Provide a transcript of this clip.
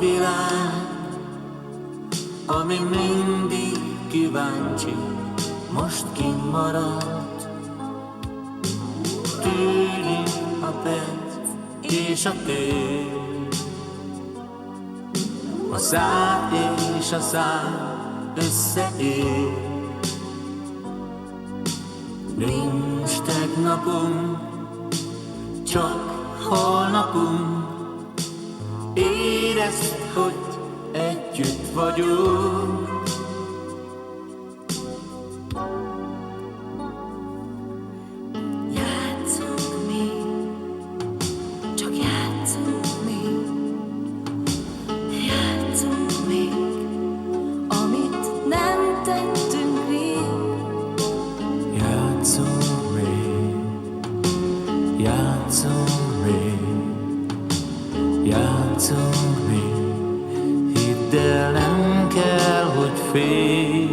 világ, ami mindig kíváncsi, most kimaradt. Tűnik a perc és a tér, a szár és a szár összeér. Nincs tegnapunk, csak holnapunk. Érezd, hogy együtt vagyunk. Játszunk még, csak játszunk még. Játszunk még, amit nem tettünk rég. Játszunk még, játszunk még, játszunk még. Hidd el, nem kell, hogy félj.